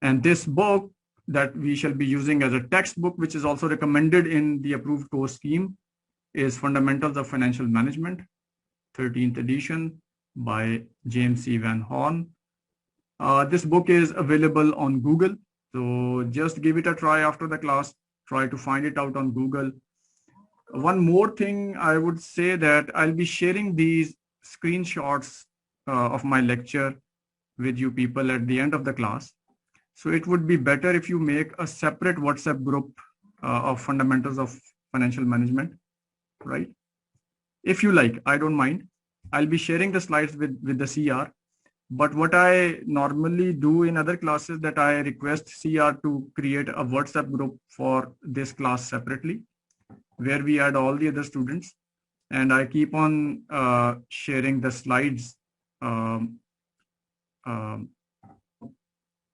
And this book that we shall be using as a textbook, which is also recommended in the approved course scheme, is Fundamentals of Financial Management, 13th edition by James C. Van Horn. This book is available on Google. So just give it a try after the class. Try to find it out on Google. One more thing I would say that I'll be sharing these screenshots of my lecture with you people at the end of the class. So it would be better if you make a separate WhatsApp group of Fundamentals of Financial Management, right? If you like, I don't mind. I'll be sharing the slides with the CR. But what I normally do in other classes that I request CR to create a WhatsApp group for this class separately, where we add all the other students. And I keep on sharing the slides.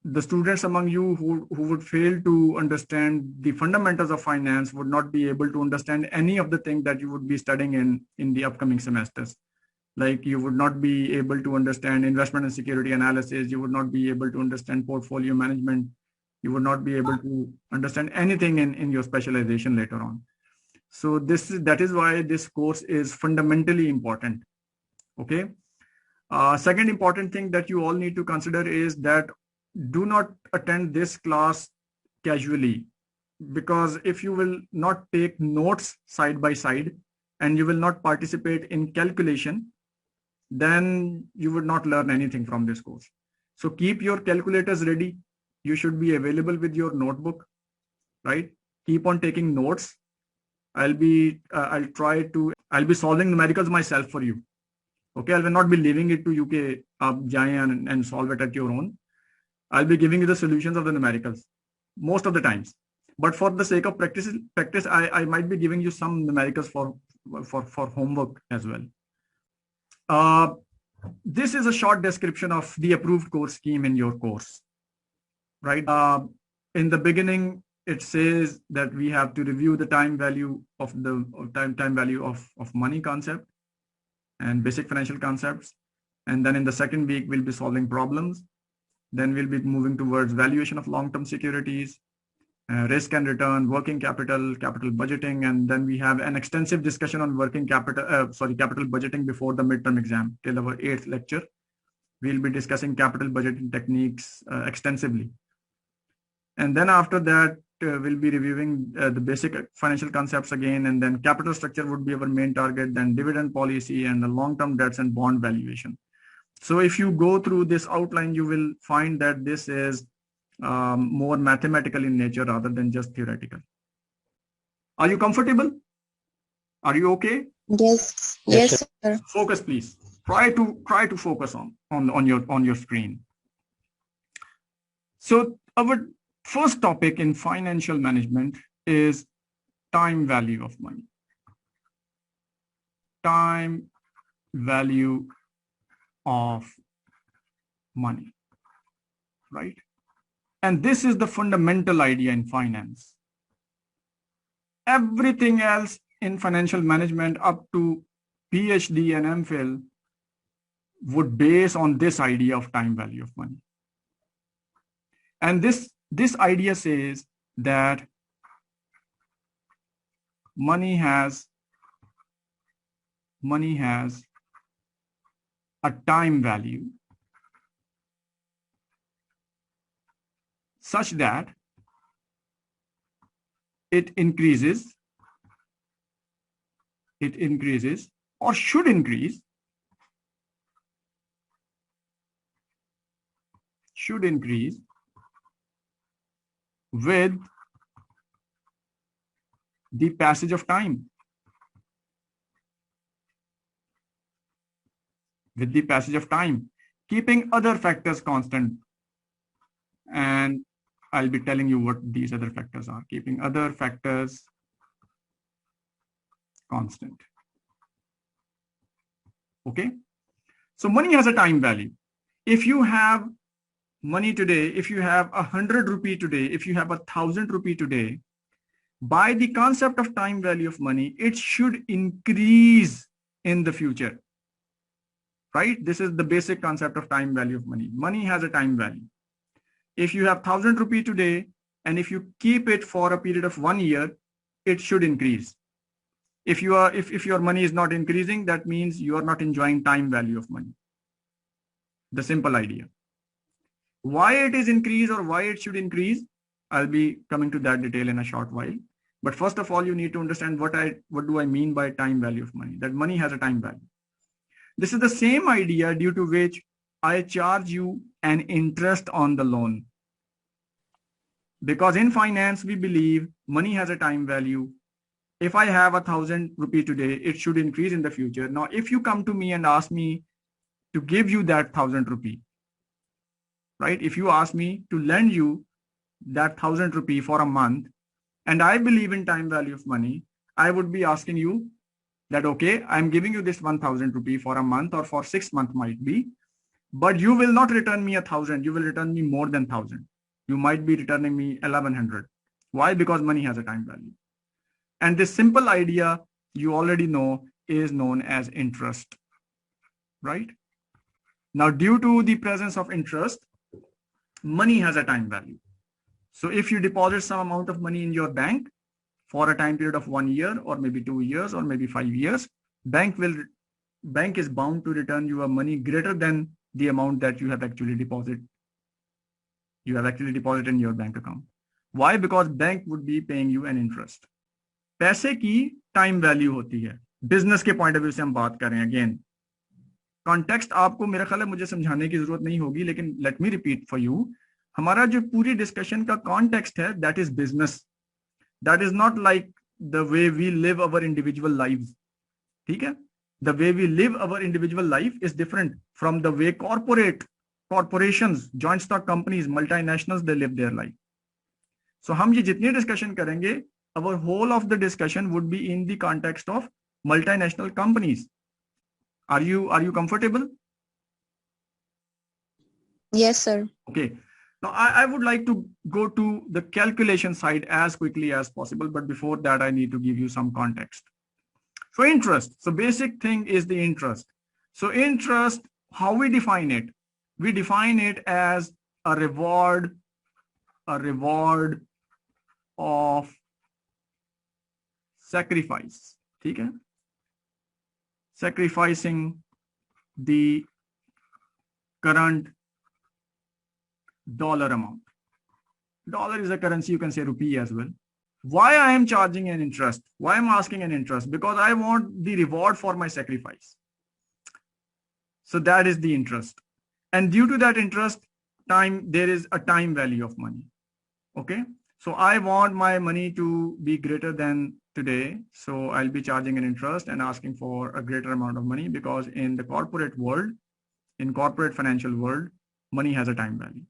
The students among you who would fail to understand the fundamentals of finance would not be able to understand any of the things that you would be studying in the upcoming semesters. Like you would not be able to understand investment and security analysis. You would not be able to understand portfolio management. You would not be able to understand anything in your specialization later on. So that is why this course is fundamentally important. Okay. Second important thing that you all need to consider is that do not attend this class casually, because if you will not take notes side by side and you will not participate in calculation, then you would not learn anything from this course. So keep your calculators ready. You should be available with your notebook, right? Keep on taking notes. I'll be solving numericals myself for you. Okay, I will not be leaving it to you ke aap jaye and solve it at your own. I'll be giving you the solutions of the numericals most of the times. But for the sake of practice, I might be giving you some numericals for homework as well. This is a short description of the approved course scheme in your course, right? In the beginning, it says that we have to review the time value of money concept and basic financial concepts. And then in the second week, we'll be solving problems. Then we'll be moving towards valuation of long-term securities, risk and return, working capital, capital budgeting, and then we have an extensive discussion on capital budgeting before the midterm exam till our 8th lecture. We'll be discussing capital budgeting techniques extensively. And then after that, we'll be reviewing the basic financial concepts again, and then capital structure would be our main target, then dividend policy and the long-term debts and bond valuation. So if you go through this outline, you will find that this is more mathematical in nature rather than just theoretical. Are you comfortable? Are you okay? Yes. Yes, sir. Focus, please. Try to focus on your screen. So our first topic in financial management is time value of money. Time value of money, right? And this is the fundamental idea in finance. Everything else in financial management up to PhD and MPhil would base on this idea of time value of money. And this idea says that money has a time value such that it increases or should increase with the passage of time. Keeping other factors constant. And I'll be telling you what these other factors are. Keeping other factors constant. Okay. So money has a time value. If you have money today, if you have 100 rupee today, if you have 1,000 rupee today, by the concept of time value of money, it should increase in the future, right? This is the basic concept of time value of money. Money has a time value. If you have 1,000 rupee today, and if you keep it for a period of 1 year, it should increase. If your money is not increasing, that means you are not enjoying time value of money. The simple idea. Why it is increased or why it should increase, I'll be coming to that detail in a short while. But first of all, you need to understand what do I mean by time value of money, that money has a time value. This is the same idea due to which I charge you an interest on the loan. Because in finance, we believe money has a time value. If I have 1,000 rupee today, it should increase in the future. Now, if you come to me and ask me to give you that 1,000 rupee, right? If you ask me to lend you that 1,000 rupee for a month, and I believe in time value of money, I would be asking you that, okay, I'm giving you this 1,000 rupee for a month or for 6 months might be, but you will not return me 1,000. You will return me more than 1,000. You might be returning me 1,100. Why? Because money has a time value. And this simple idea you already know is known as interest, right? Now, due to the presence of interest, money has a time value. So if you deposit some amount of money in your bank for a time period of 1 year or maybe 2 years or maybe 5 years, bank is bound to return you a money greater than the amount that you have actually deposited. You have actually deposited in your bank account. Why? Because bank would be paying you an interest. पैसे की time value होती है. Business के point of view से हम बात करें. Again context आपको मेरा ख्याल है मुझे समझाने की जरूरत नहीं होगी, लेकिन let me repeat for you. हमारा जो पूरी डिस्कशन का कॉन्टेक्स्ट है, that is business. That is not like the way we live our individual lives. ठीक है? The way we live our individual life is different from the way corporations, joint stock companies, multinationals they live their life. So हम ये जितनी discussion करेंगे, our whole of the discussion would be in the context of multinational companies. Are you comfortable? Yes, sir. Okay. Now I would like to go to the calculation side as quickly as possible, but before that I need to give you some context. So interest. So basic thing is the interest. So interest, how we define it? We define it as a reward of sacrifice. ठीक है? Sacrificing the current dollar amount. Dollar is a currency, you can say rupee as well. Why I am charging an interest? Why I'm asking an interest? Because I want the reward for my sacrifice. So that is the interest. And due to that interest, there is a time value of money. Okay? So I want my money to be greater than today. So I'll be charging an interest and asking for a greater amount of money, because in the corporate world, in corporate financial world, money has a time value.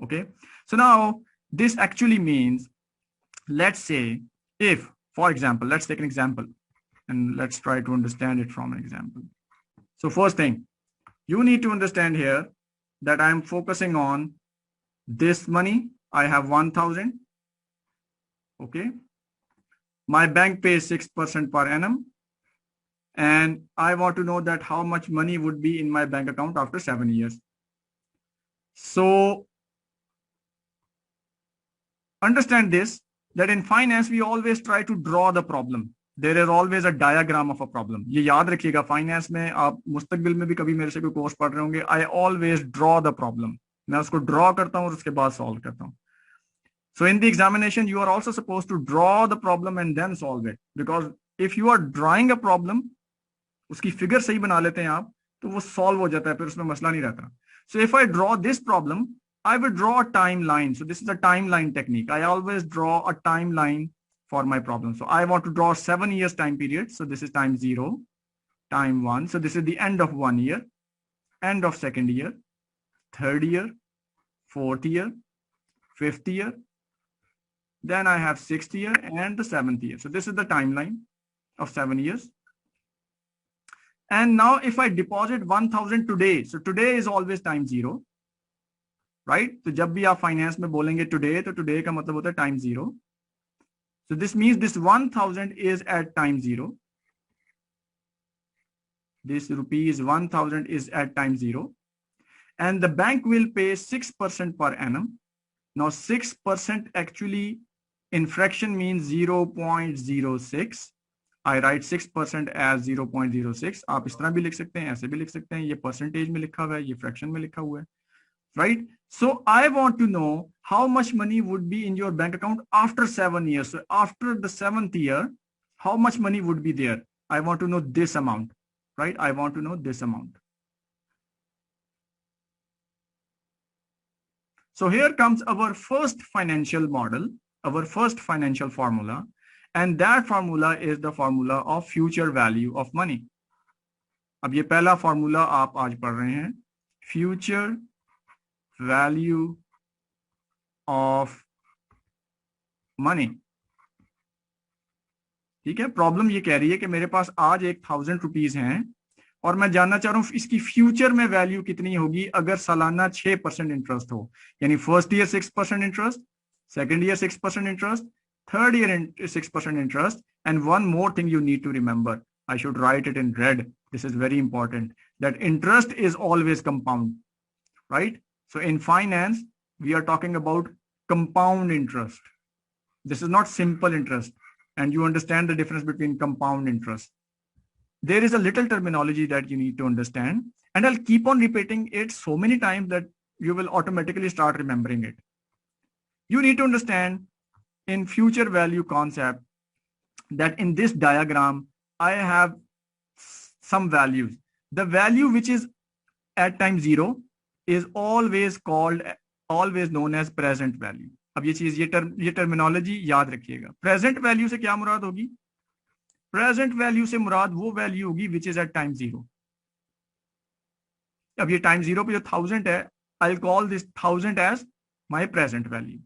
Okay. So now this actually means, let's say if, for example, let's take an example and let's try to understand it from an example. So first thing, you need to understand here that I'm focusing on this money. I have 1,000. Okay. My bank pays 6% per annum. And I want to know that how much money would be in my bank account after 7 years. So understand this, that in finance, we always try to draw the problem. There is always a diagram of a problem. ये याद रखिएगा, finance में आप मुस्तकबिल में भी कभी मेरे से कोई कोर्स पढ़ रहे होंगे, I always draw the problem. मैं उसको draw करता हूँ और उसके बाद solve करता हूँ. So in the examination, you are also supposed to draw the problem and then solve it. Because if you are drawing a problem, उसकी figure सही बना लेते हैं आप, तो वो solve हो जाता है, फिर उसमें मसला नहीं रहता. So if I draw this problem, I will draw a timeline. So this is a timeline technique. I always draw a timeline for my problem. So I want to draw 7 years time period. So this is time 0, time 1. So this is the end of 1 year, end of 2nd year, 3rd year, 4th year, 5th year. Then I have 6th year and the 7th year. So this is the timeline of 7 years. And now if I deposit 1,000 today, so today is always time 0, right? So जब भी आप finance में बोलेंगे today, तो today का मतलब होता है time 0. So this means this 1,000 is at time 0. This rupees 1,000 is at time 0. And the bank will pay 6% per annum. Now 6% actually in fraction means 0.06. I write 6% as 0.06. आप इस तरह भी लिख सकते हैं, ऐसे भी लिख सकते हैं. ये परसेंटेज में लिखा हुआ है, ये फ्रैक्शन में लिखा हुआ है, right? So I want to know how much money would be in your bank account after 7 years. So after the 7th year, how much money would be there? I want to know this amount, right? I want to know this amount. So here comes our first financial model, our first financial formula, and that formula is the formula of future value of money. अब ये पहला formula आप आज पढ़ रहे हैं, future value of money. ठीक है. प्रॉब्लम ये कह रही है कि मेरे पास आज 1000 रुपीज हैं और मैं जानना चाह रहा हूं इसकी फ्यूचर में वैल्यू कितनी होगी अगर सालाना 6% इंटरेस्ट हो. यानी first year 6% interest, second year 6% interest, third year 6% interest. And one more thing you need to remember, I should write it in red, this is very important, that interest is always compound, right? So in finance we are talking about compound interest. This is not simple interest, and you understand the difference between compound interest. There is a little terminology that you need to understand, and I'll keep on repeating it so many times that you will automatically start remembering it. You need to understand in future value concept that in this diagram, I have some values. The value which is at time 0 is always known as present value. अब ये चीज ये terminology याद रखिएगा. Present value से क्या मुराद होगी? Present value से मुराद वो वैल्यू होगी विच इज एट टाइम 0. अब ये टाइम 0 पे जो 1000 है, I will call this 1000 as my present value.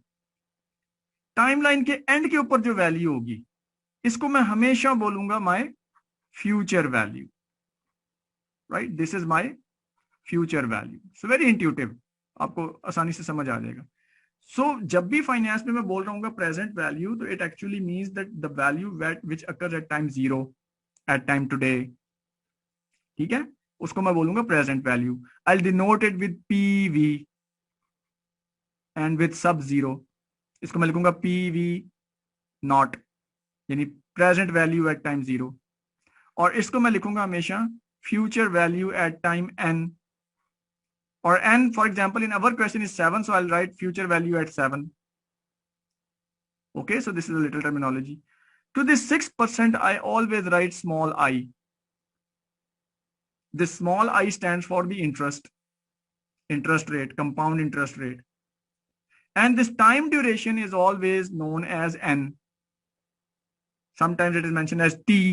Timeline के एंड के ऊपर जो वैल्यू होगी इसको मैं हमेशा बोलूंगा my future value, right? This is my future value. So very intuitive, आपको आसानी से समझ आ जाएगा. So, जब भी फाइनेंस में मैं बोल रहा हूँ प्रेजेंट वैल्यू, तो it actually means that the value which occurs at time 0, at time today, ठीक है, उसको मैं बोलूंगा present value. I will denote it with PV and with sub 0. इसको मैं लिखूंगा PV नॉट, यानी प्रेजेंट वैल्यू एट टाइम 0. और इसको मैं लिखूंगा हमेशा future value at time N. Or N, for example, in our question is 7, so I'll write future value at 7. Okay, so this is a little terminology. To this 6%, I always write small I. This small I stands for the interest rate, compound interest rate. And this time duration is always known as N. Sometimes it is mentioned as T.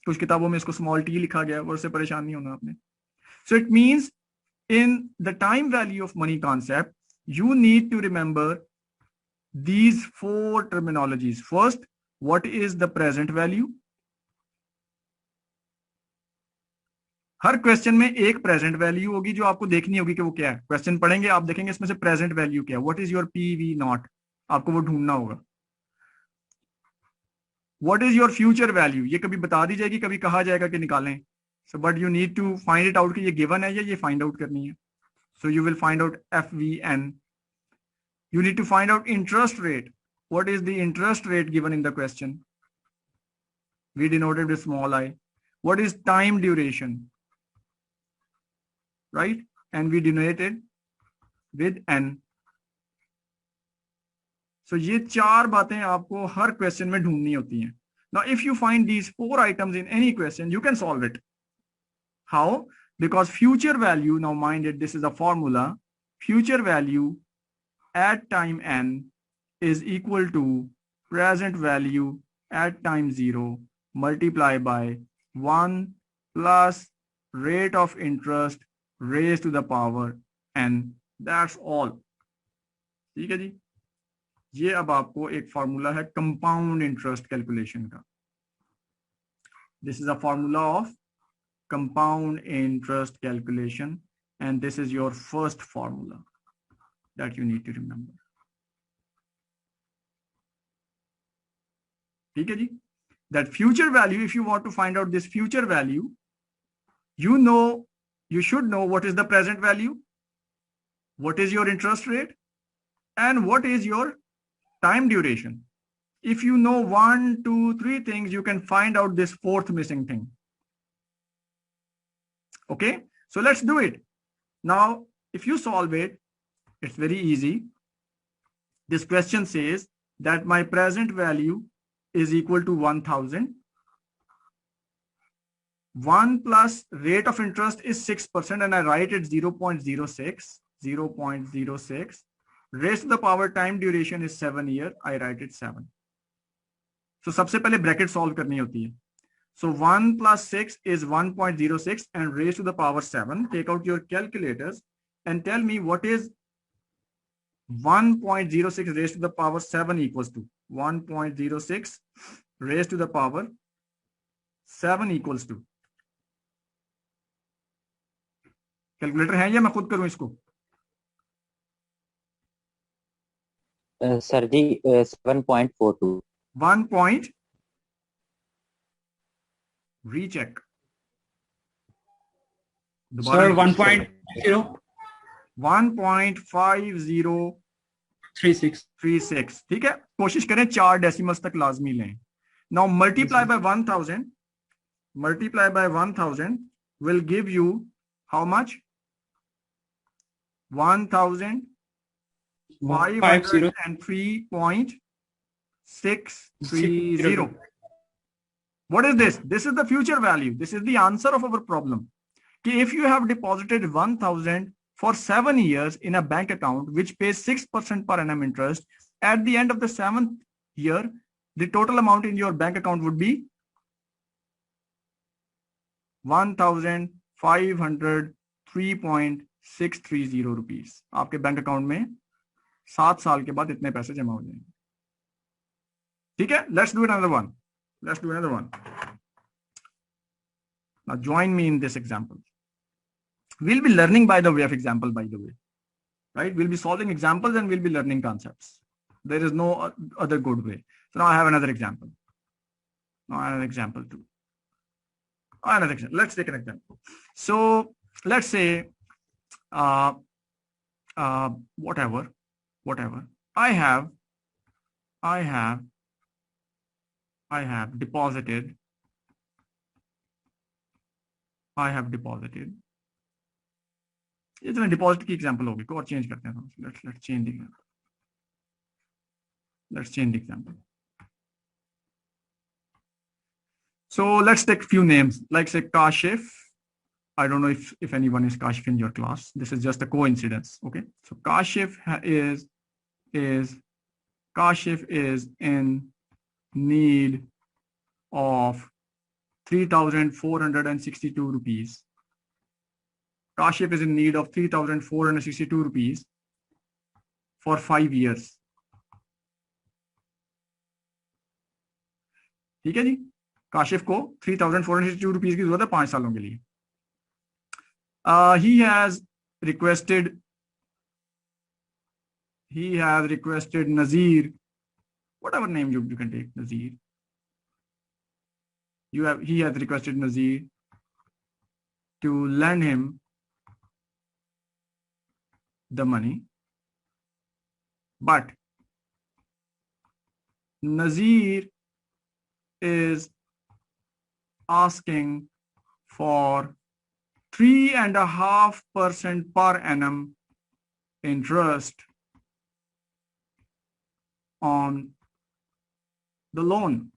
कुछ किताबों में इसको small t लिखा गया, और उससे परेशान नहीं होना आपने. So it means in the time value of money concept, you need to remember these 4 terminologies. First, what is the present value? Her question में एक प्रेजेंट वैल्यू होगी जो आपको देखनी होगी कि वो क्या है. क्वेश्चन पढ़ेंगे, आप देखेंगे इसमें से प्रेजेंट वैल्यू क्या है. What is your PV not, आपको वो ढूंढना होगा. What is your future value, ये कभी बता दी जाएगी, कभी कहा जाएगा कि निकालें. So, but you need to find it out कि ये given है या ये find out करनी है. So you will find out FVN. You need to find out interest rate. What is the interest rate given in the question? We denoted with small I. What is time duration? Right? And we denoted with N. So ये 4 बातें आपको हर question में ढूंढनी होती हैं. Now, if you find these 4 items in any question, you can solve it. How? Because future value, now mind it, this is a formula. Future value at time N is equal to present value at time 0 multiplied by 1 plus rate of interest raised to the power N. That's all. ठीक है जी. ये अब आपको एक formula है compound interest calculation का. This is a formula of compound interest calculation, and this is your first formula that you need to remember. ठीक है जी. That future value, if you want to find out this future value, you should know what is the present value, what is your interest rate, and what is your time duration. If you know 1, 2, 3 things, you can find out this fourth missing thing. Okay, so let's do it. Now, if you solve it, it's very easy. This question says that my present value is equal to 1000. 1 plus rate of interest is 6%, and I write it 0.06. 0.06. Raised to the power time duration is 7 years. I write it 7. So सबसे पहले bracket solve करनी होती है. So 1 plus 6 is 1.06 and raised to the power 7. Take out your calculators and tell me what is 1.06 raised to the power 7 equals to. 1.06 raised to the power 7 equals to. Calculator है या मैं खुद करूं इसको? Sir जी 7.42. 1 point recheck. Sir, 1.0 1.5036. ठीक है, कोशिश करें 4 डेसिमल्स तक लाजमी लें. Now multiply by 1000. Multiply by 1000 will give you how much? 1503.630. What is this? This is the future value. This is the answer of our problem. If you have deposited 1000 for 7 years in a bank account which pays 6% per annum interest, at the end of the 7th year, the total amount in your bank account would be 1503.630 rupees. आपके bank account में 7 साल के बाद इतने पैसे जमा हो जाएंगे. ठीक है, let's do another one. Let's do another one. Now join me in this example. We'll be learning by the way of example, by the way, right? We'll be solving examples and we'll be learning concepts. There is no other good way. So now I have another example. Now I have an example too. Another example. Let's take an example. So let's say, whatever. I have deposited. इतना deposit की example होगी, और change करते हैं. Let's change the example. Let's change the example. So let's take few names, like say Kashif. I don't know if anyone is Kashif in your class. This is just a coincidence. Okay, so Kashif is in need of 3,462 rupees. Kashif is in need of 3,462 rupees for 5 years. ठीक है जी, काशिफ को 3,462 rupees की जरूरत है 5 सालों के लिए. He has requested Nazir, whatever name you can take, Nazir. He has requested Nazir to lend him the money, but Nazir is asking for 3.5% per annum interest on the loan,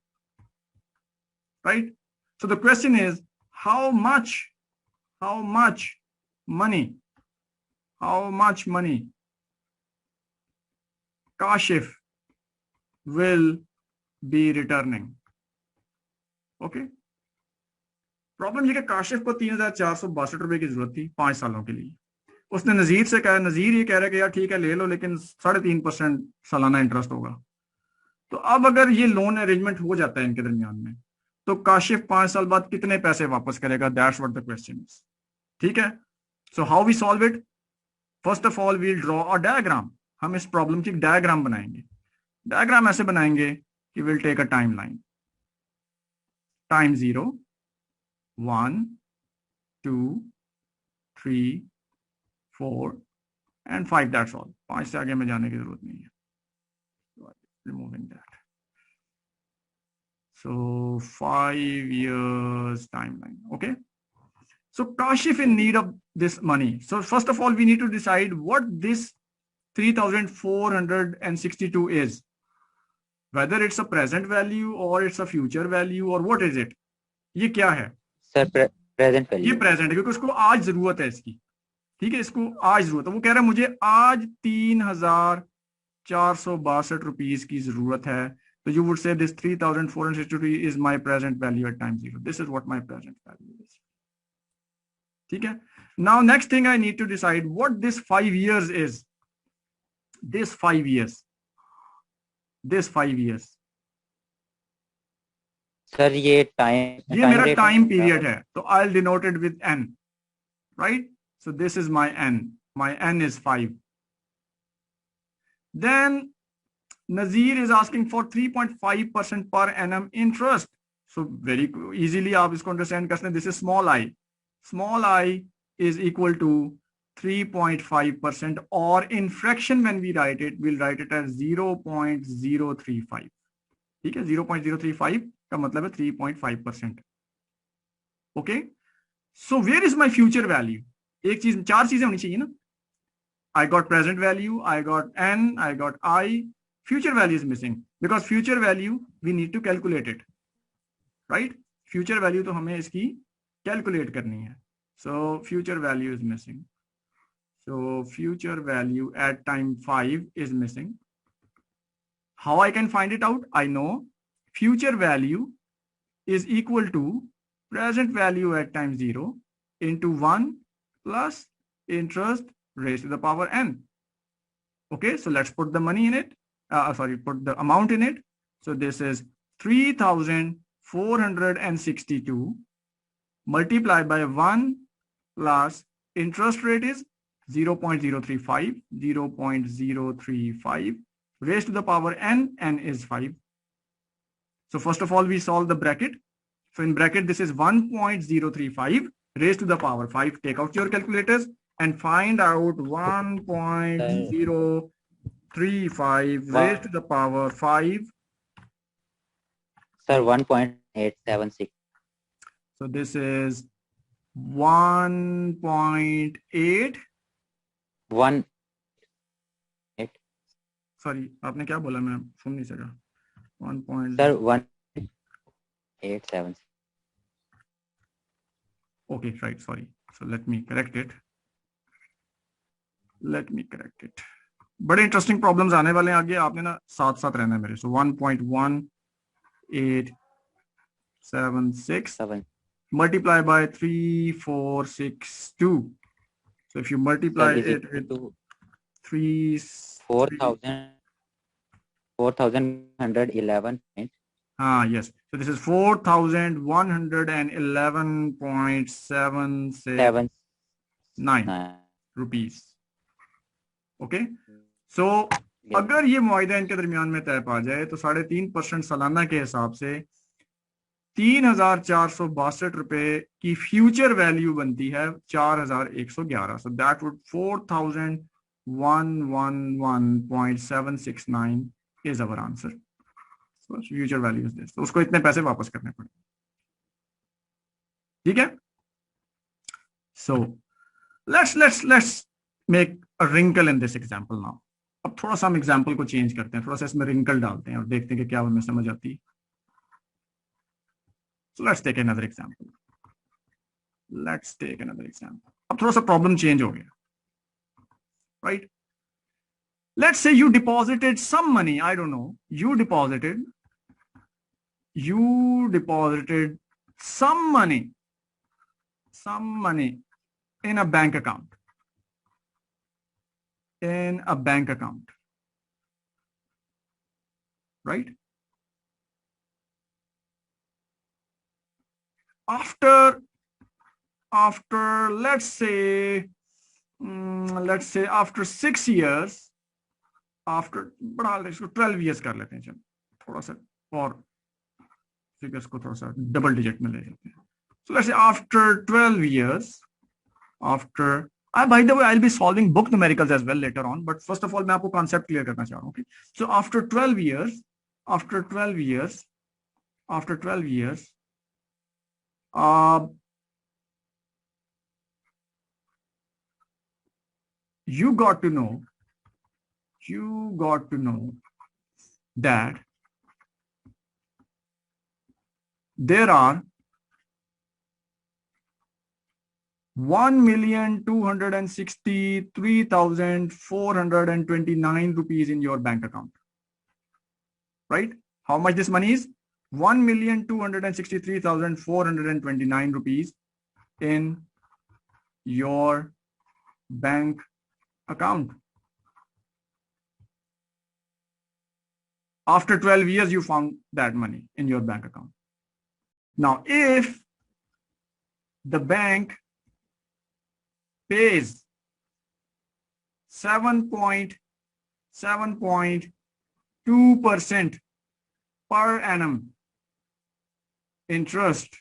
right? So the question is, how much money Kashif will be returning. Okay, problem ये कि काशिफ को 3,462 रुपए की जरूरत थी 5 सालों के लिए. उसने नजीर से कहा, नजीर ये कह रहा है कि यार ठीक है ले लो, लेकिन 3.5% सालाना इंटरेस्ट होगा. तो अब अगर ये लोन अरेंजमेंट हो जाता है इनके दरमियान में, तो काशिफ 5 साल बाद कितने पैसे वापस करेगा? That's what the question is. ठीक है, so how we solve it? First of all we'll draw a diagram. हम इस प्रॉब्लम की डायग्राम बनाएंगे. डायग्राम ऐसे बनाएंगे कि will take a time line. Time 0, 1, 2, 3, 4 and 5, that's all. 5 से आगे में जाने की जरूरत नहीं है. Removing that. So 5 years timeline. Okay. So Kashif in need of this money. So first of all, we need to decide what this 3,462 is. Whether it's a present value or it's a future value or what is it? ये क्या है? Sir, present value. ये present है क्योंकि उसको आज जरूरत है इसकी. ठीक है, इसको आज जरूरत है. वो कह रहा है मुझे आज 3,462 रुपीस की जरूरत है. So you would say this 3,462 is my present value at time 0. This is what my present value is. ठीक है. Now next thing I need to decide what this 5 years is. This 5 years. Sir, ये time. ये मेरा time period है. So I'll denote it with n. Right? So this is my n. My n is 5. Then Nazir is asking for 3.5% per annum interest. So very easily आप इसको understand कर सकते हैं. This is small I. Small I is equal to 3.5%, or in fraction when we write it, we'll write it as 0.035. ठीक है, 0.035 का मतलब है 3.5%. Okay. So where is my future value? एक चीज, चार चीजें होनी चाहिए ना. I got present value, I got n, I got I. Future value is missing because future value we need to calculate it, right? Future value तो हमें इसकी calculate करनी है. So future value is missing. So future value at time 5 is missing. How I can find it out? I know future value is equal to present value at time 0 into 1 plus interest raised to the power n. Okay, so let's put the money in it. Put the amount in it. So this is 3,462 multiplied by 1 plus interest rate is 0.035, 0.035 raised to the power n, n is 5. So first of all, we solve the bracket. So in bracket, this is 1.035 raised to the power 5. Take out your calculators and find out 1.035 raised to the power 5. Sir, 1.876. So this is 1.8. 1. 8. Sorry, आपने क्या बोला, मैं सुन नहीं सका. 1. Sir, 1.876. Okay, right. Sorry. So let me correct it. बड़े interesting problems आने वाले हैं आगे. आपने ना साथ साथ रहना है मेरे. So 1.1876 multiply by 3,462. So if you multiply it with 4,111. Yes. So this is 4,111.769 rupees. Okay. So अगर ये मुआहिदा इनके दरमियान में तय पा जाए तो 3.5% सालाना के हिसाब से 3,462 रुपए की फ्यूचर वैल्यू बनती है 4,111. So that would 4,111.769 is our answer. So future value is this. तो उसको इतने पैसे वापस करने पड़े. ठीक है. So let's make a wrinkle in this example now. अब थोड़ा सा हम एग्जाम्पल को चेंज करते हैं, थोड़ा सा इसमें रिंकल डालते हैं और देखते हैं कि क्या हमें समझ आती है. So let's take another example. अब थोड़ा सा प्रॉब्लम चेंज हो गया, right? Let's say you deposited some money. I don't know. You deposited some money in a bank account. Right? After let's say after 6 years, after 12 years कर लेते हैं, चलो थोड़ा सा और फिगर्स को थोड़ा सा डबल डिजिट में ले जाते हैं. So let's say after 12 years, By the way, I'll be solving book numericals as well later on, but first of all, मैं आपको concept clear करना चाह रहा हूँ. Okay, so after 12 years, you got to know that there are 1,263,429 rupees in your bank account. Right? How much this money is? 1,263,429 rupees in your bank account. After 12 years, you found that money in your bank account. Now, if the bank pays 7.2% per annum interest,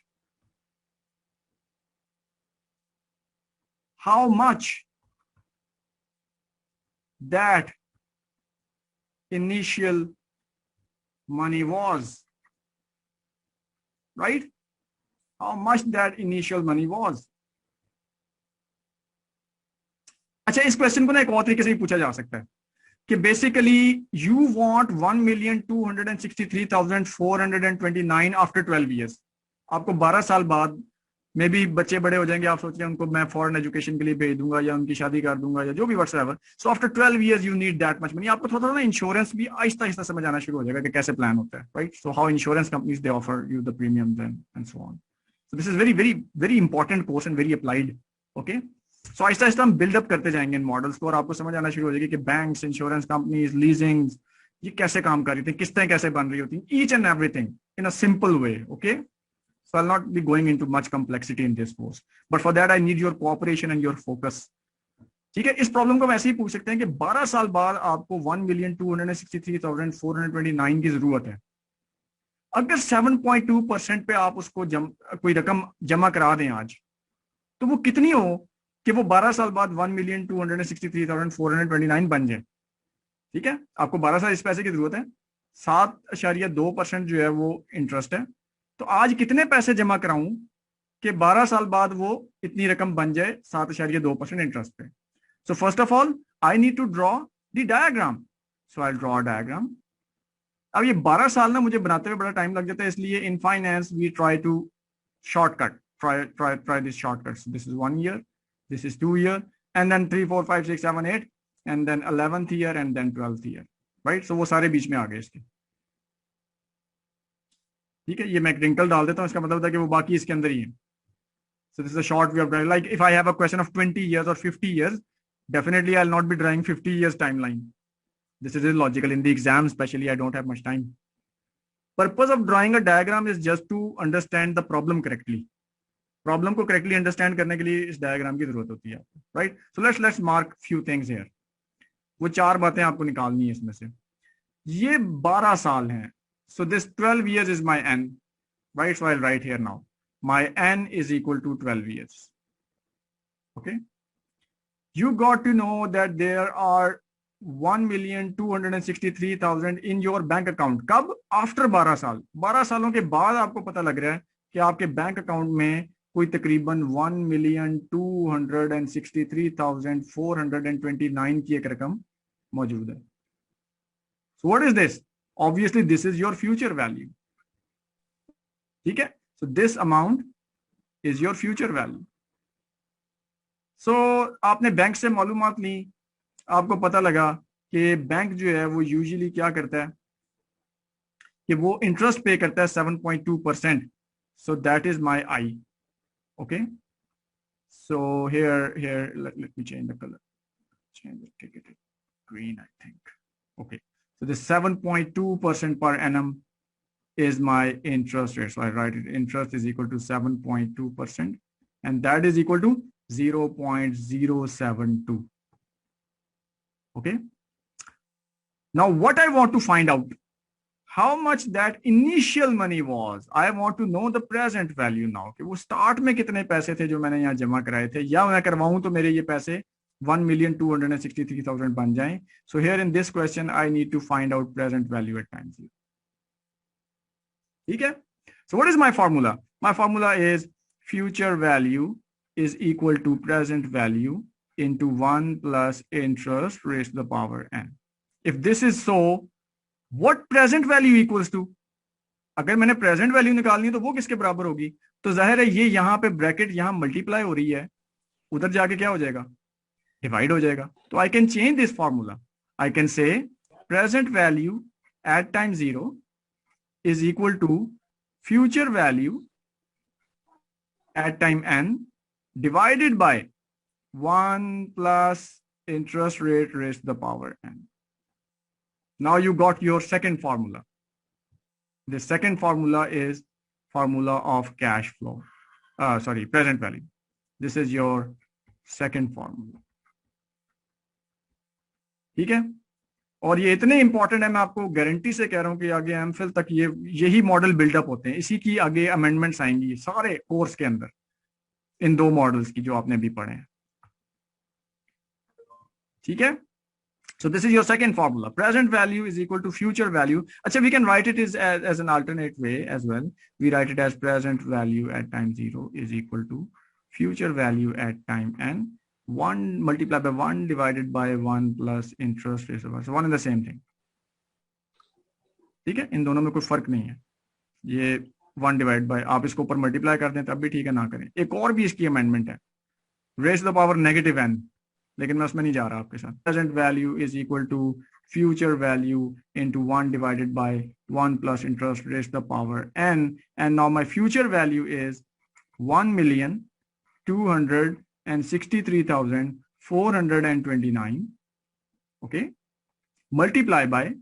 how much that initial money was, right? How much that initial money was. अच्छा, इस question को ना एक और तरीके से भी पूछा जा सकता है कि basically you want 1,263,429 after 12 years. आपको 12 साल बाद मे भी बच्चे बड़े हो जाएंगे, आप सोच रहे हैं उनको मैं फॉरेन एजुकेशन के लिए भेज दूंगा या उनकी शादी कर दूंगा या जो भी whatsoever. So after 12 years you need that much money. आपको थोड़ा ना इंश्योरेंस भी आहिस्ता आहिस्ता समझ आना शुरू हो जाएगा कि कैसे प्लान होता है, right? So how insurance companies they offer you the premiums and so on. So this is very very very important course and very applied. Okay, so आहिस्ता आहिस्ता हम बिल्डअप करते जाएंगे इन मॉडल्स को और आपको समझ आना शुरू हो जाएगी कि बैंक्स, इंश्योरेंस कंपनीज, लीजिंग, ये कैसे काम कर रही थी, किस्तें कैसे बन रही होती, each and everything in a simple way. Okay, so I'll not be going into much complexity in this course, but for that I need your cooperation and your focus. ठीक है, इस प्रॉब्लम को हम ऐसे ही पूछ सकते हैं कि 12 साल बाद आपको 1,263,429 की जरूरत है. अगर 7.2% पे आप उसको कोई रकम जमा करा दें आज, तो वो कितनी हो कि वो 12 साल बाद 1,263,429 बन जाए. ठीक है, आपको 12 साल इस पैसे की जरूरत है, 7.2% जो है वो इंटरेस्ट है. तो आज कितने पैसे जमा कराऊं कि 12 साल बाद वो इतनी रकम बन जाए 7.2% इंटरेस्ट पे. So first of all I need to draw the diagram. So I draw diagram. अब ये 12 साल ना मुझे बनाते हुए बड़ा टाइम लग जाता है, इसलिए in finance we try to shortcut, try this shortcut. So this is 1 year, this is 2 year, and then 3, 4, 5, 6, 7, 8, and then 11th year, and then 12th year, right? So वो सारे बीच में आ गए इसके. ठीक है, ये मैं रिंकल डाल देता हूँ, इसका मतलब था कि वो बाकी इसके अंदर ही है. So this is a short way of drawing. Like if I have a question of 20 years or 50 years, definitely I'll not be drawing 50 years timeline. This is illogical. In the exam especially, I don't have much time. Purpose of drawing a diagram is just to understand the problem correctly. Problem को correctly understand करने के लिए इस diagram की जरूरत होती है, right? So let's mark few things here. वो 4 बातें आपको निकालनी है इसमें से. ये 12 साल हैं. So this 12 years is my n, right? So I'll write here now. My n is equal to 12 years. Okay. You got to know that there are 1,263,000 in your bank account. कब? After 12 साल. 12 सालों के बाद आपको पता लग रहा है कि आपके बैंक अकाउंट में कोई तकरीबन 1,263,429 की एक रकम मौजूद है. So what is this? Obviously, this is your future value. ठीक है? So this amount is your future value. So आपने बैंक से मालूमात ली, आपको पता लगा कि बैंक जो है वो यूजुअली क्या करता है कि वो इंटरेस्ट पे करता है 7.2%. So that is my I. Okay. So here let me change the color. Change it, take it green, I think. Okay. So the 7.2% per annum is my interest rate. So I write it, interest is equal to 7.2%, and that is equal to 0.072. Okay. Now what I want to find out, how much that initial money was. I want to know the present value now, कि वो start में कितने पैसे थे जो मैंने यहाँ जमा कराए थे, या मैं करवाऊं तो मेरे ये पैसे 1,263,000 बन जाएं. So here in this question I need to find out present value at time 0. ठीक है? So what is my formula? My formula is future value is equal to present value into 1 plus interest raised to the power n. If this is so, what present value equals to? अगर मैंने present value निकालनी है तो वो किसके बराबर होगी? तो जाहिर है ये यहाँ पे ब्रैकेट यहाँ मल्टीप्लाई हो रही है, उधर जाके क्या हो जाएगा? डिवाइड हो जाएगा. तो I can change this formula. I can say present value at time 0 is equal to future value at time n divided by 1 plus interest rate raised to the power n. Now you got your second formula. The second formula is formula of cash flow. Present value. This is your second formula. ठीक है? और ये इतने important है, मैं आपको guarantee से कह रहा हूं कि आगे एमफिल तक यही मॉडल बिल्डअप होते हैं. इसी की आगे अमेंडमेंट्स आएंगी सारे कोर्स के अंदर, इन दो मॉडल्स की जो आपने अभी पढ़े हैं. ठीक है? So this is your second formula. Present value is equal to future value. Achha, we can write it as an alternate way as well. We write it as present value at time 0 is equal to future value at time n. 1 multiplied by 1 divided by 1 plus interest raised by 1 and the same thing. ठीक है? इन दोनों में कोई फर्क नहीं है. ये 1 divide by, आप इसको ऊपर मल्टीप्लाई कर दें तब भी ठीक है, ना करें. एक और भी इसकी अमेंडमेंट है, raise the power negative n, लेकिन मैं उसमें नहीं जा रहा आपके साथ. Present value is equal to future value into 1 divided by 1 plus interest raised the power n, and now my future value is 1,263,429. Okay, multiply by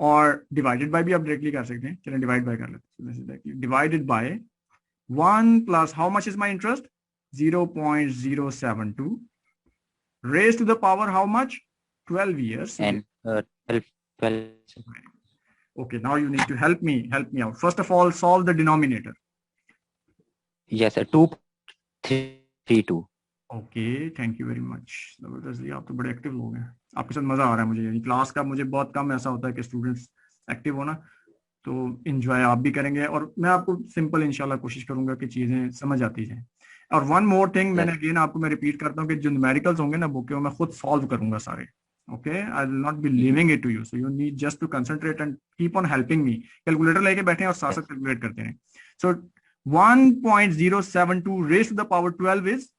और डिवाइडेड बाय भी आप डायरेक्टली कर सकते हैं. चलिए डिवाइड बाय कर लेते हैं. Divided by 1 plus how much is my interest? 0.072 raised to the power how much? 12 years. And 12. Okay, now you need to help me out. First of all, solve the denominator. Yes, sir. 2.32. Okay, thank you very much. जबरदस्त, आप तो बड़े active लोग हैं. आपके साथ मजा आ रहा है मुझे. यानी क्लास का मुझे बहुत कम ऐसा होता है कि स्टूडेंट्स एक्टिव होना, तो इंजॉय आप भी करेंगे और मैं आपको सिंपल इंशाल्लाह कोशिश करूंगा कि चीजें समझ आती जाएं. और वन मोर थिंग, मैंने अगेन आपको मैं रिपीट करता हूँ कि जो न्यूमेरिकल्स होंगे ना बुक के, वो मैं खुद सॉल्व करूंगा सारे. Okay, I will not be leaving it to you, so you need just to concentrate and keep on helping me. Calculator लेके बैठे और साथ साथ कैलकुलेट करते हैं. So 1.072 raise to the power 12 is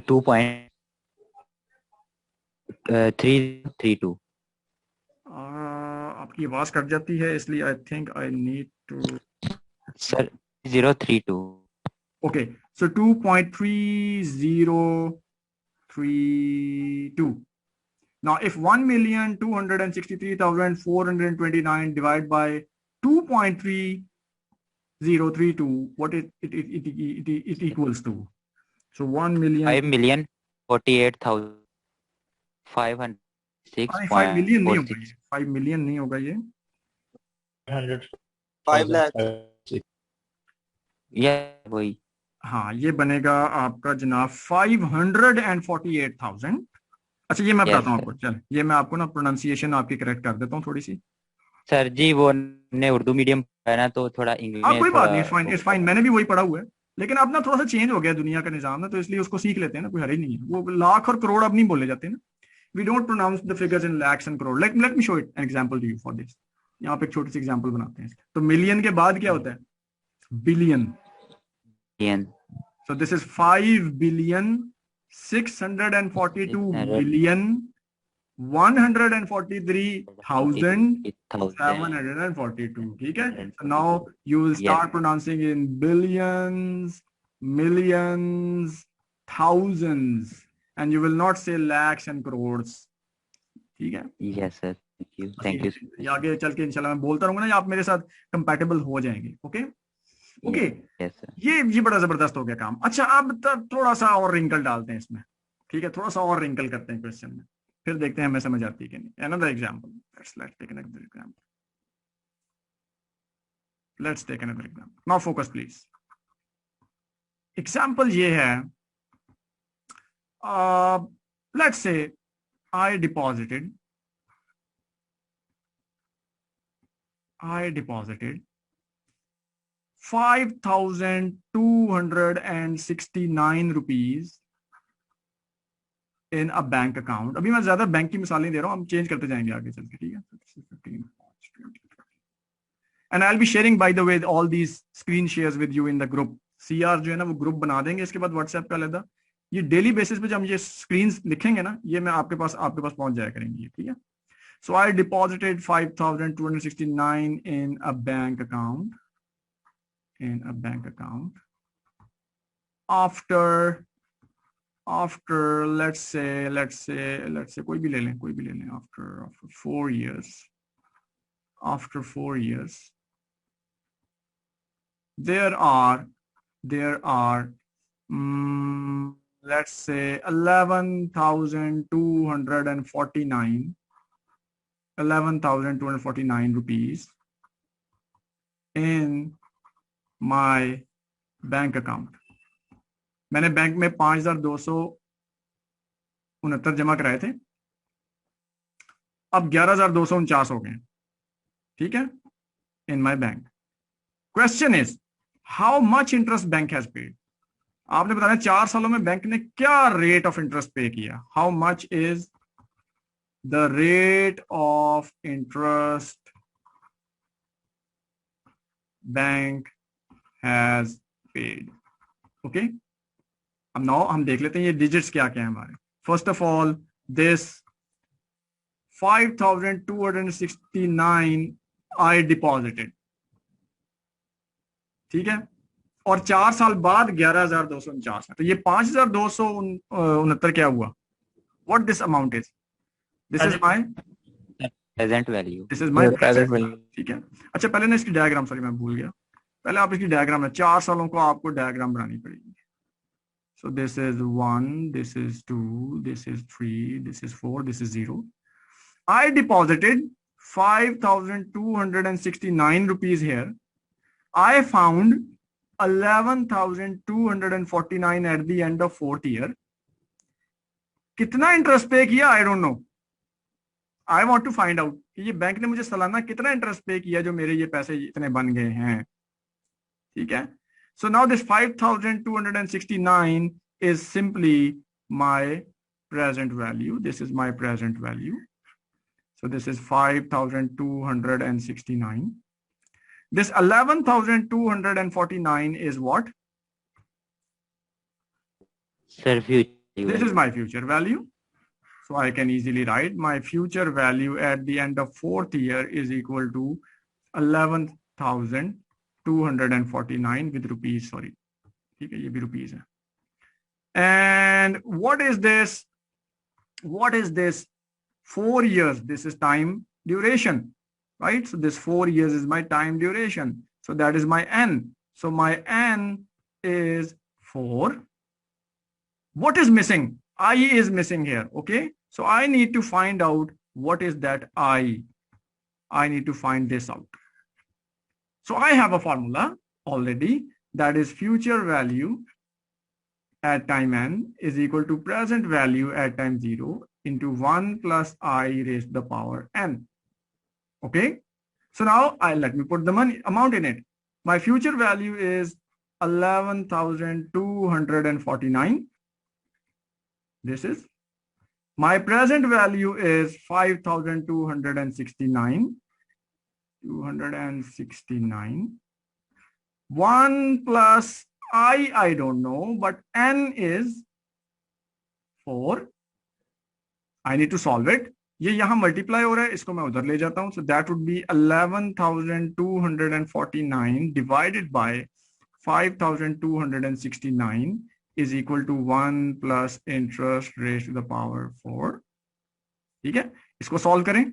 2.332. आपकी आवाज कट जाती है, इसलिए I think I need to. Sir 032. Okay, so 2.3032. Now, if 1,263,429 divided by 2.3032, what it equals to? So 1,000,000. 5,48,506. 5 million नहीं होगा ये. 5 million नहीं होगा ये. 5 लाख. वही. हाँ, ये बनेगा आपका जनाब 548,000. अच्छा, ये मैं बताता हूँ आपको. चल, ये मैं आपको ना प्रोनाउंसिएशन आपकी करेक्ट कर देता हूँ थोड़ी सी. सर जी वो ने उर्दू मीडियम है ना, तो थोड़ा इंग्लिश में. कोई बात नहीं, इट्स फाइन. मैंने भी वही पढ़ा हुआ है, लेकिन अब ना थोड़ा सा चेंज हो गया दुनिया का निजाम ना, तो इसलिए उसको सीख लेते हैं ना, कोई हरी नहीं है. वो लाख और करोड़ अब नहीं बोले जाते ना. We don't pronounce the figures in lakhs and crore. Let me show it an example to you for this. यहाँ पे एक छोटी सी एग्जांपल बनाते हैं. तो मिलियन के बाद क्या होता है? बिलियन. So this is 5,643,143,742. ठीक है? So now you will start pronouncing in billions, millions, thousands, and you will not say lakhs and crores. ठीक है? Yes sir. Thank you. ये आगे चल के इंशाल्लाह मैं बोलता रहूंगा ना, आप मेरे साथ कंपैटिबल हो जाएंगे. ओके? ओके, ये बड़ा जबरदस्त हो गया काम. अच्छा, अब थोड़ा सा और रिंकल डालते हैं इसमें. ठीक है, थोड़ा सा और रिंकल करते हैं क्वेश्चन में, फिर देखते हैं हमें समझ आती है कि नहीं. Another example, let's take another example. Let's take another example. Now focus please. Example ये है, let's say I deposited 5,269 rupees in a bank account. अभी मैं ज्यादा बैंक की मिसाल नहीं दे रहा हूं, हम चेंज करते जाएंगे आगे चल के, ठीक है? And I'll be sharing, by the way, all these screen shares with you in the group. CR जो है ना वो ग्रुप बना देंगे इसके बाद व्हाट्सएप पे अलग। ये डेली बेसिस पे जब हम ये स्क्रीन्स लिखेंगे ना, ये मैं आपके पास पहुंच जाया करेंगी, ठीक है? So I deposited 5,269 in a bank account. After let's say कोई भी ले लें, after 4 years. After 4 years, there are let's say 11,249 rupees in my bank account. मैंने बैंक में 5,269 जमा कराए थे, अब 11,249 हो गए, ठीक है, in my bank. Question is, how much interest bank has paid? आपने बताया 4 सालों में बैंक ने क्या रेट ऑफ इंटरेस्ट पे किया. How much is the rate of interest bank has paid? Okay. अब now हम देख लेते हैं ये डिजिट्स क्या क्या है हमारे. First of all, this 5,269 I deposited, ठीक है, और 4 साल बाद 11,249 है, तो ये 5,269 क्या हुआ? What this amount is? This is my present value. This is my present value. ठीक है. अच्छा पहले ना इसकी डायग्राम, सॉरी मैं भूल गया, पहले आप इसकी डायग्राम है, 4 सालों को आपको डायग्राम बनानी पड़ेगी. So this is 1, this is 2, this is 3, this is 4, this is 0. I deposited 5,269 rupees here. I found 11,249 at the end of 4th year. कितना इंटरेस्ट पे किया? I don't know. I want to find out कि ये bank ने मुझे सालाना कितना interest पे किया जो मेरे ये पैसे इतने बन गए हैं, ठीक है? So now this 5,269 is simply my present value. This is my present value. So this is 5,269. This 11,249 is what? Sir, future. This is my future value. So I can easily write my future value at the end of 4th year is equal to 11,249 with rupees, sorry. ठीक है, ये भी rupees है. And what is this? 4 years. This is time duration, right? So this 4 years is my time duration. So that is my N. So my N is 4. What is missing? I is missing here. Okay. So I need to find out what is that I. I need to find this out. So I have a formula already, that is future value at time N is equal to present value at time 0 into 1 plus I raised to the power N. Okay. So now let me put the amount in it. My future value is 11,249. This is. My present value is 5,269. 269. 1 plus I don't know, but N is 4. I need to solve it. ये यहाँ multiply हो रहा है, इसको मैं उधर ले जाता हूँ. So that would be 11,249 divided by 5,269 is equal to 1 plus interest raised to the power 4. ठीक है, इसको solve करें.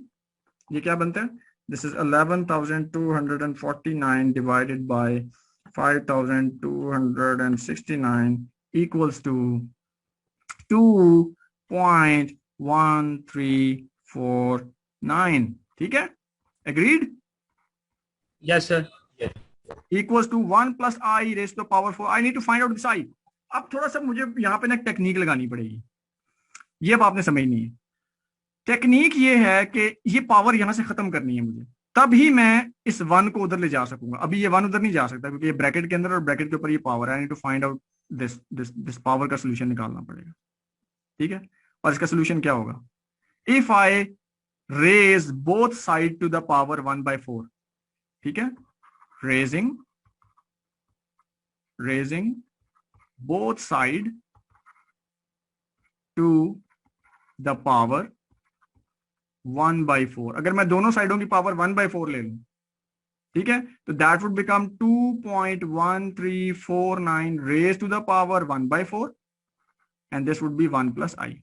ये क्या बनता है? This is 11,249 divided by 5,269 equals to 2.1349. ठीक है? Agreed? Yes, sir. Yes. Equals to 1 plus I raise to the power 4. I need to find out this I. अब थोड़ा सा मुझे यहाँ पे ना टेक्निक लगानी पड़ेगी, ये अब आपने समझनी है. टेक्निक ये है कि ये पावर यहां से खत्म करनी है मुझे, तभी मैं इस 1 को उधर ले जा सकूंगा. अभी ये 1 उधर नहीं जा सकता क्योंकि ये ब्रैकेट के अंदर और ब्रैकेट के ऊपर ये पावर है. I need to find out this power का सोल्यूशन निकालना पड़ेगा. ठीक है, और इसका सोल्यूशन क्या होगा? If I raise both side to the power 1/4. ठीक है, raising both side to the power 1/4. अगर मैं दोनों साइडों की पावर 1/4 ले लूं, ठीक है, तो that would become 2.1349 raise to the power 1/4 and this would be 1 plus i.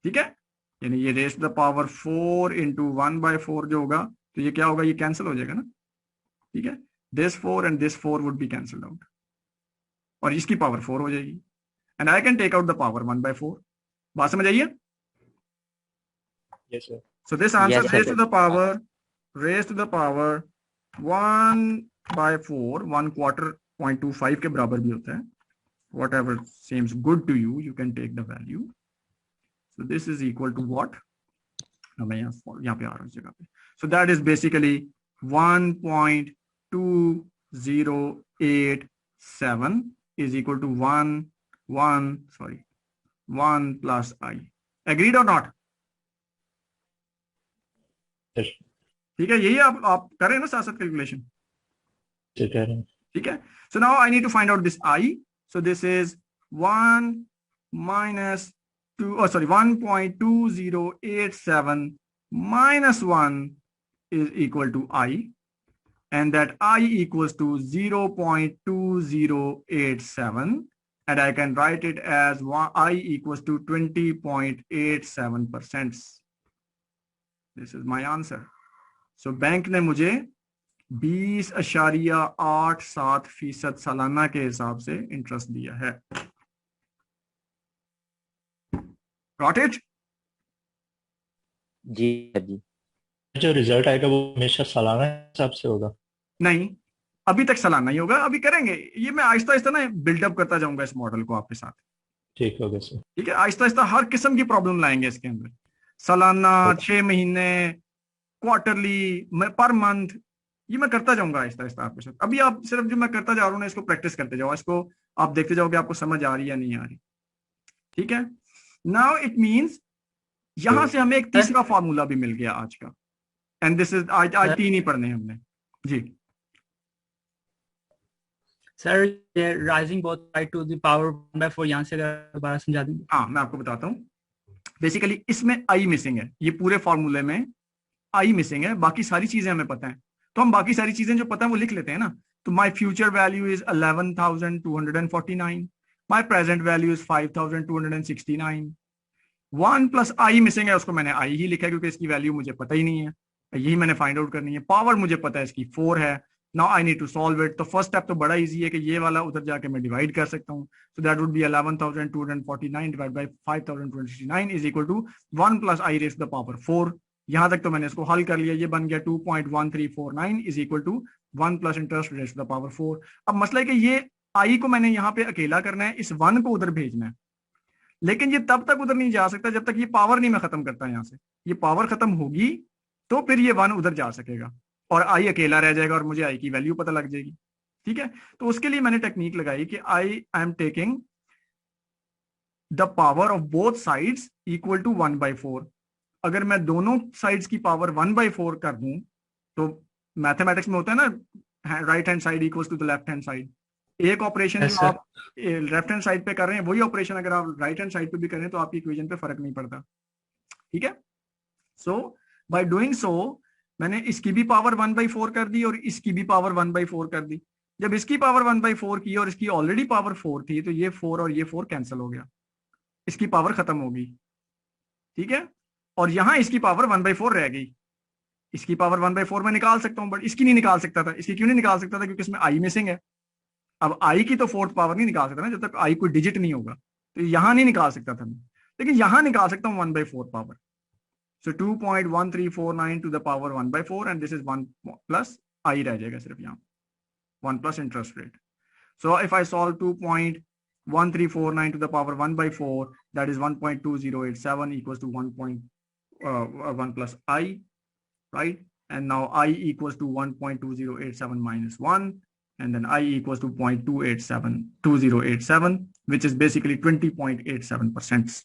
ठीक है, यानी ये raise to the power 4 into 1/4 जो होगा, तो ये क्या होगा? ये कैंसिल हो जाएगा ना. ठीक है, this 4 and this 4 would be cancelled out और इसकी पावर 4 हो जाएगी and I can take out the power 1/4. बात समझ आइए? Yes, sir. So this answer Yes, sir. raised to the power 1/4, 1/4.25 के बराबर भी होता है. Whatever seems good to you, you can take the value. So this is equal to what? मैं यहाँ पे आ रहा हूँ इस जगह पे. So that is basically 1.2087 is equal to 1 plus I. Agreed or not? Yes. ठीक है, यही आप कर रहे हैं ना साथ साथ कैलकुलेशन. ठीक है, so now I need to find out this I. So this is 1.2087 minus 1 is equal to I, and that I equals to 0.2087, and I can write it as I equals to 20.87%. This is my answer. So bank ने मुझे 20.87% सालाना के हिसाब से interest दिया है. Got it? जी जी. जो result आएगा वो हमेशा सालाना हिसाब से होगा? नहीं, अभी तक सालाना ही होगा. अभी करेंगे ये, मैं आहिस्ता आहिस्ता ना बिल्डअप करता जाऊंगा इस मॉडल को आपके साथ. ठीक होगा सर. ठीक है, आहिस्ता आहिस्ता हर किस्म की प्रॉब्लम लाएंगे इसके अंदर. सालाना, 6 महीने, क्वार्टरली, पर मंथ, ये मैं करता जाऊंगा आहिस्ता आहिस्ता आपके साथ. अभी आप सिर्फ जो मैं करता जा रहा हूँ ना, इसको प्रैक्टिस करते जाओ, इसको आप देखते जाओ कि आपको समझ आ रही है या नहीं आ रही. ठीक है, नाउ इट मीन्स यहां से हमें एक तीसरा फॉर्मूला भी मिल गया आज का. एंड दिस इज आज 3 ही पढ़ने हमने. जी सर, ये rising both side to the power 1/4 यहाँ से अगर दोबारा समझा देंगे. हाँ, मैं आपको बताता हूँ. बेसिकली इसमें आई मिसिंग है, ये पूरे फॉर्मूले में आई मिसिंग है. बाकी सारी चीजें हमें पता है, तो हम बाकी सारी चीजें जो पता है वो लिख लेते हैं ना. तो my future value is 11,249. My present value is 5,269. 1 plus I missing है, उसको मैंने आई ही लिखा है क्योंकि इसकी वैल्यू मुझे पता ही नहीं है. यही मैंने फाइंड आउट करनी है. पावर मुझे पता है इसकी 4 है. Now I need to solve it. तो फर्स्ट स्टेप तो बड़ा इजी है कि ये वाला उधर जाके मैं डिवाइड कर सकता हूँ. So that would be 11,249 divide by 5,269 is equal to 1 plus I raise to the power 4. यहां तक तो मैंने इसको हल कर लिया. ये बन गया 2.1349 is equal to 1 plus interest raise to the power 4. अब मसला है कि ये आई को मैंने यहाँ पे अकेला करना है, इस 1 को उधर भेजना है, लेकिन ये तब तक उधर नहीं जा सकता जब तक ये पावर नहीं मैं खत्म करता. यहाँ से ये पावर खत्म होगी तो फिर ये 1 उधर जा सकेगा और आई अकेला रह जाएगा और मुझे आई की वैल्यू पता लग जाएगी. ठीक है, तो उसके लिए मैंने टेक्निक लगाई कि I am taking the power of both sides equal to 1/4. अगर मैं दोनों साइड्स की पावर 1/4 कर दूं तो मैथमेटिक्स में होता है ना, right hand side equals to the left hand side. एक ऑपरेशन जो आप लेफ्ट हैंड साइड पे कर रहे हैं वही ऑपरेशन अगर आप राइट हैंड साइड पे भी करें तो आपकी इक्वेशन पे फर्क नहीं पड़ता. ठीक है, सो बाय डूइंग सो मैंने इसकी भी पावर 1/4 कर दी और इसकी भी पावर 1/4 कर दी. जब इसकी पावर 1/4 की और इसकी ऑलरेडी पावर 4 थी तो ये 4 और ये 4 कैंसिल हो गया, इसकी पावर खत्म हो गई. ठीक है, और यहां इसकी पावर 1/4 रह गई. इसकी पावर 1/4 में निकाल सकता हूं, बट इसकी नहीं निकाल सकता था. इसकी क्यों नहीं निकाल सकता था? क्योंकि इसमें आई मिसिंग है. अब आई की तो 4th पावर नहीं निकाल सकता ना जब तक आई कोई डिजिट नहीं होगा, तो यहां नहीं निकाल सकता था मैं, लेकिन यहां निकाल सकता हूं 1/4 power. So 2.1349 to the power 1 by 4, and this is 1 plus I रह जाएगा सिर्फ यहाँ, 1 plus interest rate. So if I solve 2.1349 to the power 1 by 4, that is 1.2087 equals to 1 plus I, right? And now I equals to 1.2087 minus 1, and then I equals to 0.2087, which is basically 20.87%.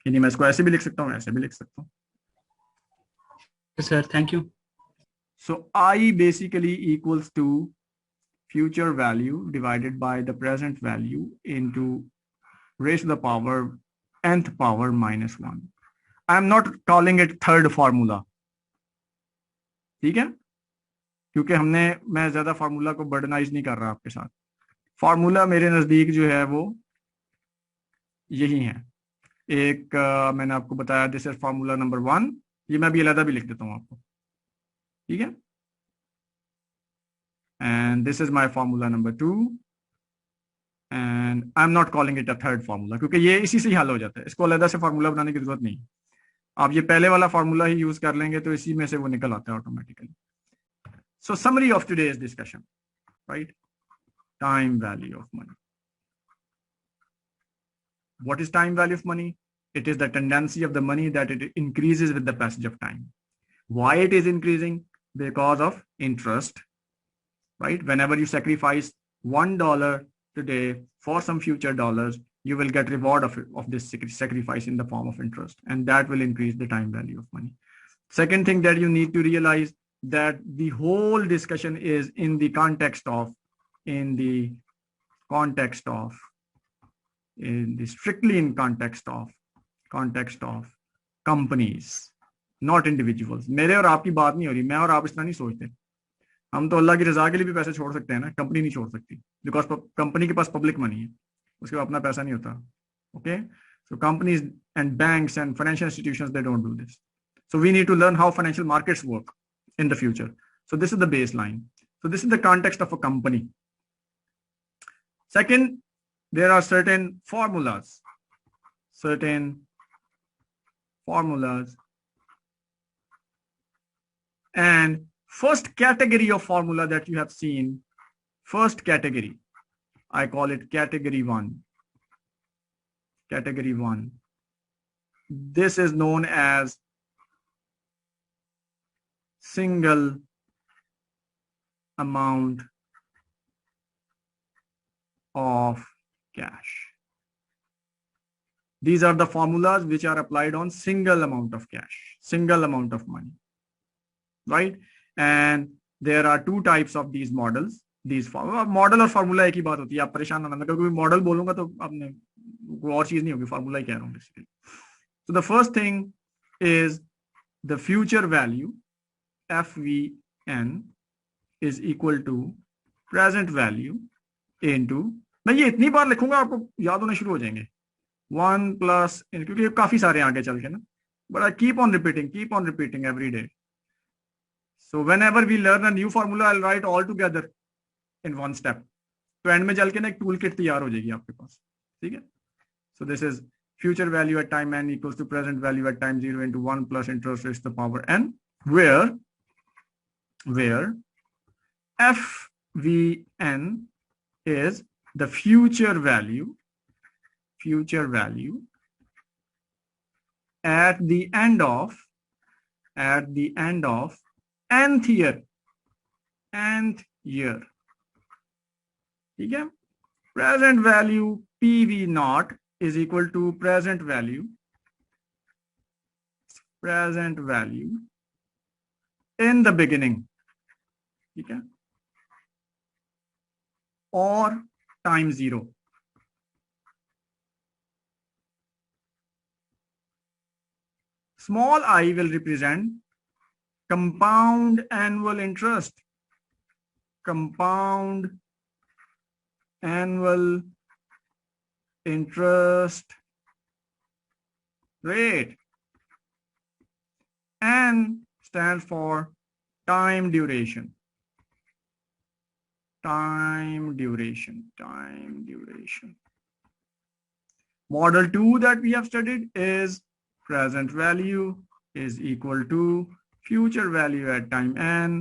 यानी मैं इसको ऐसे भी लिख सकता हूँ, ऐसे भी लिख सकता हूँ. Yes, sir. Thank you. So I basically equals to future value divided by the present value into raised to the power nth power minus 1. I am not calling it third formula. ठीक है, क्योंकि मैं ज्यादा formula को बर्डनाइज नहीं कर रहा आपके साथ. फार्मूला मेरे नजदीक जो है वो यही है. एक मैंने आपको बताया, दिस इज फार्मूला नंबर 1. ये मैं भी अलग भी लिख देता हूँ आपको, ठीक है. And this is my formula number 2, and I'm not calling it a third formula, क्योंकि ये इसी से ही हल हो जाता है. इसको अलग से फार्मूला बनाने की जरूरत नहीं. आप ये पहले वाला फार्मूला ही यूज कर लेंगे तो इसी में से वो निकल आता है automatically. So summary of today's discussion, right? Time value of money. What is time value of money? It is the tendency of the money that it increases with the passage of time. Why it is increasing? Because of interest, right? Whenever you sacrifice $1 today for some future dollars, you will get reward of this sacrifice in the form of interest, and that will increase the time value of money. Second thing that you need to realize, that the whole discussion is in the context of, strictly in context of companies, not individuals. मेरे और आपकी बात नहीं हो रही. मैं और आप इतना नहीं सोचते. हम तो अल्लाह की रजा के लिए भी पैसे छोड़ सकते हैं ना, कंपनी नहीं छोड़ सकती, बिकॉज कंपनी के पास पब्लिक मनी है, उसके पास अपना पैसा नहीं होता. Okay, so companies and banks and financial institutions, they don't do this. So we need to learn how financial markets work in the future. So this is the baseline. So this is the context of a company. Second, there are certain formulas. And first category of formula that you have seen, first category, I call it category 1. Category 1. This is known as single amount of cash. These are the formulas which are applied on single amount of cash, single amount of money, right? And there are two types of these models. These model और formula एक ही बात होती है. आप परेशान ना होना, क्योंकि model बोलूंगा तो आपने कोई और चीज नहीं होगी, formula ही कह रहा हूँ basically. So the first thing is the future value, FVN, is equal to present value into, मैं ये इतनी बार लिखूंगा आपको याद होने शुरू हो जाएंगे, 1 plus, क्योंकि ये काफी सारे आगे चल के ना, but I keep on repeating every day. So whenever we learn a new formula, I'll write all together in one step. तो एंड में चल के ना एक टूल किट तैयार हो जाएगी आपके पास, ठीक है. So this is future value at time n equals to present value at time 0 into 1 plus interest raised to the power n, where FVN is the future value at the end of nth year. ठीक है. Present value PV naught is equal to present value in the beginning, ठीक है, or time 0. Small I will represent compound annual interest, compound annual interest rate, and stands for time duration. Model 2 that we have studied is present value is equal to future value at time n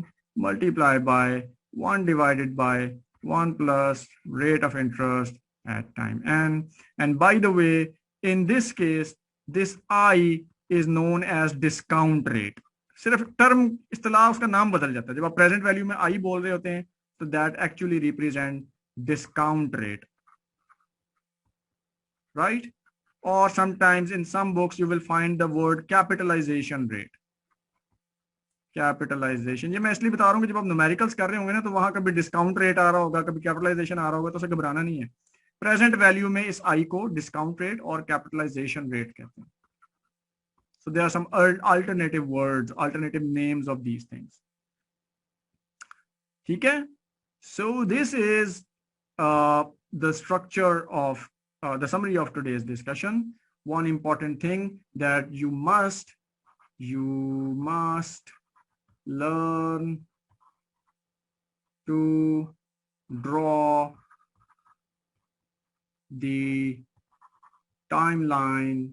multiplied by 1 divided by 1 plus rate of interest at time n. And by the way, in this case, this I is known as discount rate. सिर्फ term इस्तेलाह उसका नाम बदल जाता है. जब आप present value में आई बोल रहे होते हैं तो that actually represent discount rate, right? Or sometimes in some books you will find the word capitalization rate. Capitalization, ये मैं इसलिए बता रहा हूँ कि जब आप न्यूमेरिकल्स कर रहे होंगे ना तो वहां कभी डिस्काउंट रेट आ रहा होगा, कभी कैपिटलाइजेशन आ रहा होगा, तो उसे घबराना नहीं है. प्रेजेंट वैल्यू में इस आई को डिस्काउंट रेट और कैपिटलाइजेशन रेट कहते हैं. So there are some alternative words, alternative names of these things. ठीक है? So this is the structure of the summary of today's discussion. One important thing that you must learn to draw the timeline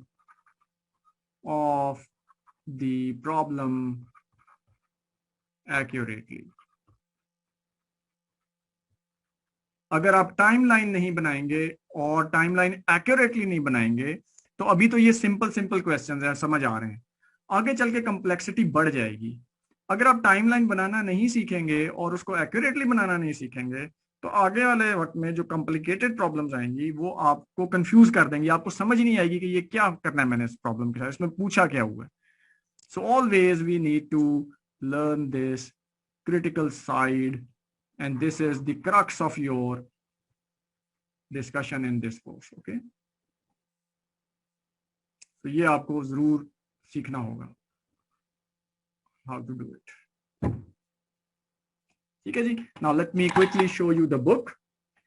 of the problem accurately. अगर आप timeline नहीं बनाएंगे और timeline accurately नहीं बनाएंगे तो अभी तो ये सिंपल क्वेश्चंस हैं, समझ आ रहे हैं. आगे चल के कॉम्प्लेक्सिटी बढ़ जाएगी. अगर आप टाइमलाइन बनाना नहीं सीखेंगे और उसको एक्यूरेटली बनाना नहीं सीखेंगे तो आगे वाले वक्त में जो कॉम्प्लिकेटेड प्रॉब्लम्स आएंगी वो आपको कंफ्यूज कर देंगी. आपको समझ नहीं आएगी कि ये क्या करना है मैंने इस प्रॉब्लम के साथ, इसमें पूछा क्या हुआ है. So always we need to learn this critical side and this is the crux of your discussion in this course. Okay, so ये आपको जरूर सीखना होगा how to do it. ठीक है जी. Now let me quickly show you the book.